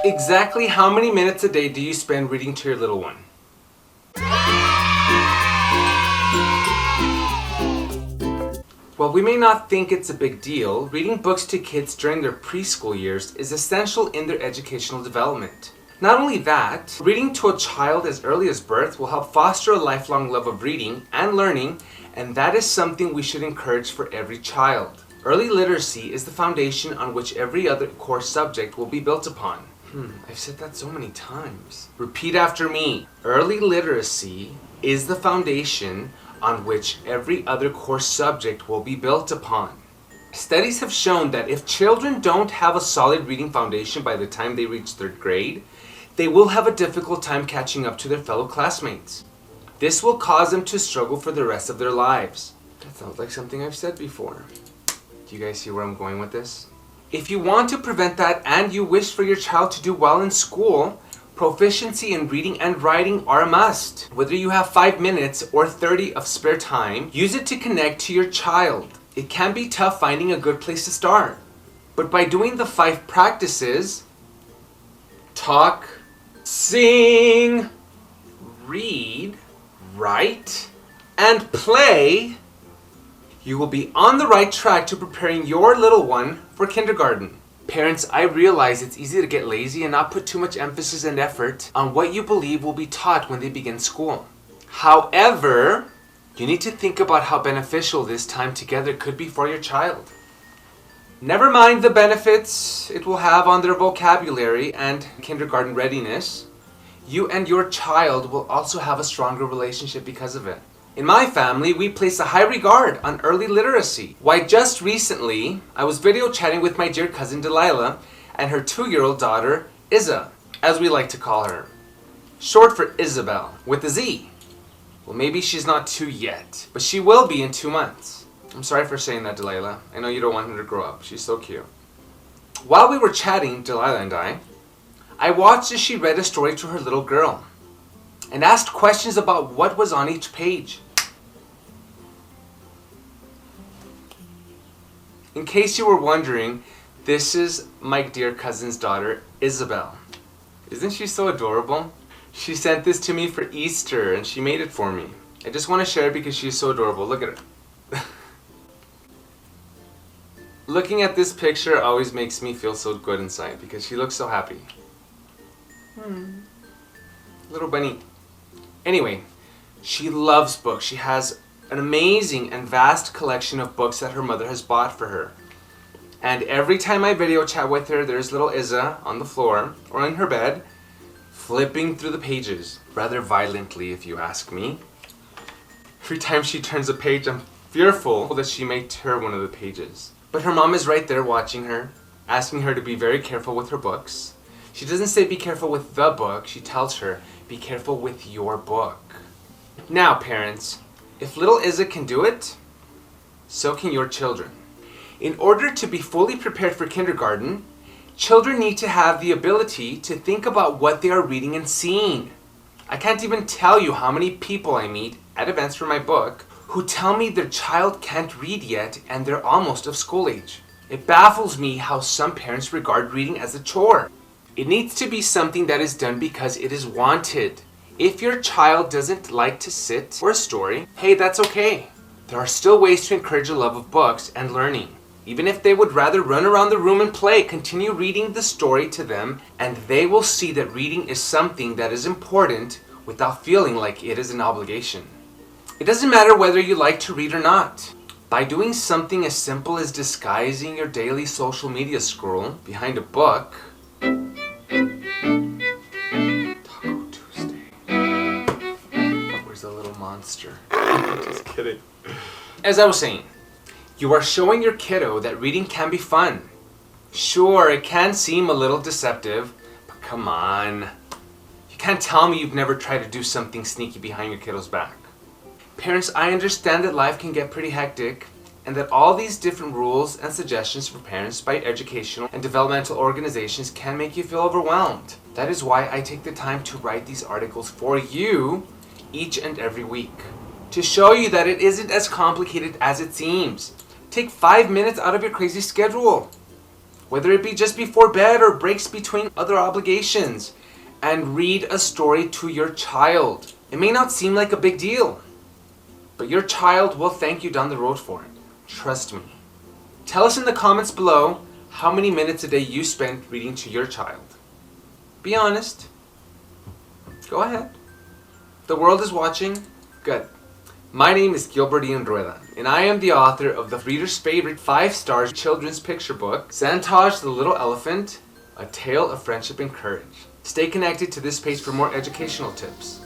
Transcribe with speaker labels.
Speaker 1: Exactly how many minutes a day do you spend reading to your little one? While we may not think it's a big deal, reading books to kids during their preschool years is essential in their educational development. Not only that, reading to a child as early as birth will help foster a lifelong love of reading and learning, and that is something we should encourage for every child. Early literacy is the foundation on which every other core subject will be built upon. I've said that so many times. Repeat after me. Early literacy is the foundation on which every other core subject will be built upon. Studies have shown that if children don't have a solid reading foundation by the time they reach third grade, they will have a difficult time catching up to their fellow classmates. This will cause them to struggle for the rest of their lives. That sounds like something I've said before. Do you guys see where I'm going with this? If you want to prevent that and you wish for your child to do well in school, proficiency in reading and writing are a must. Whether you have 5 minutes or 30 of spare time, use it to connect to your child. It can be tough finding a good place to start. But by doing the 5 practices, talk, sing, read, write, and play, you will be on the right track to preparing your little one for kindergarten. Parents, I realize it's easy to get lazy and not put too much emphasis and effort on what you believe will be taught when they begin school. However, you need to think about how beneficial this time together could be for your child. Never mind the benefits it will have on their vocabulary and kindergarten readiness, you and your child will also have a stronger relationship because of it. In my family, we place a high regard on early literacy. Why, just recently, I was video chatting with my dear cousin Delilah and her 2-year-old daughter, Izza, as we like to call her. Short for Isabel, with a Z. Well, maybe she's not 2 yet, but she will be in 2 months. I'm sorry for saying that, Delilah. I know you don't want her to grow up. She's so cute. While we were chatting, Delilah and I watched as she read a story to her little girl and asked questions about what was on each page. In case you were wondering, this is my dear cousin's daughter, Isabel. Isn't she so adorable? She sent this to me for Easter and she made it for me. I just want to share it because she's so adorable. Look at her. Looking at this picture always makes me feel so good inside because she looks so happy. Little bunny. Anyway, she loves books. She has an amazing and vast collection of books that her mother has bought for her. And every time I video chat with her, there's little Izza on the floor or in her bed, flipping through the pages, rather violently if you ask me. Every time she turns a page, I'm fearful that she may tear one of the pages. But her mom is right there watching her, asking her to be very careful with her books. She doesn't say be careful with the book, she tells her, be careful with your book. Now parents, if little Izza can do it, so can your children. In order to be fully prepared for kindergarten, children need to have the ability to think about what they are reading and seeing. I can't even tell you how many people I meet at events for my book who tell me their child can't read yet and they're almost of school age. It baffles me how some parents regard reading as a chore. It needs to be something that is done because it is wanted. If your child doesn't like to sit for a story, hey, that's okay. There are still ways to encourage a love of books and learning. Even if they would rather run around the room and play, continue reading the story to them, and they will see that reading is something that is important without feeling like it is an obligation. It doesn't matter whether you like to read or not. By doing something as simple as disguising your daily social media scroll behind a book, a little monster. Just kidding. As I was saying, you are showing your kiddo that reading can be fun. Sure, it can seem a little deceptive, but come on. You can't tell me you've never tried to do something sneaky behind your kiddo's back. Parents, I understand that life can get pretty hectic and that all these different rules and suggestions for parents by educational and developmental organizations can make you feel overwhelmed. That is why I take the time to write these articles for you each and every week, to show you that it isn't as complicated as it seems. Take 5 minutes out of your crazy schedule. whether it be just before bed or breaks between other obligations, and read a story to your child. It may not seem like a big deal, but your child will thank you down the road for it. Trust me. Tell us in the comments below how many minutes a day you spend reading to your child. Be honest. Go ahead. The world is watching. Good. My name is Gilbert-Ian, and I am the author of the reader's favorite 5-star children's picture book, Santaj the Little Elephant, A Tale of Friendship and Courage. Stay connected to this page for more educational tips.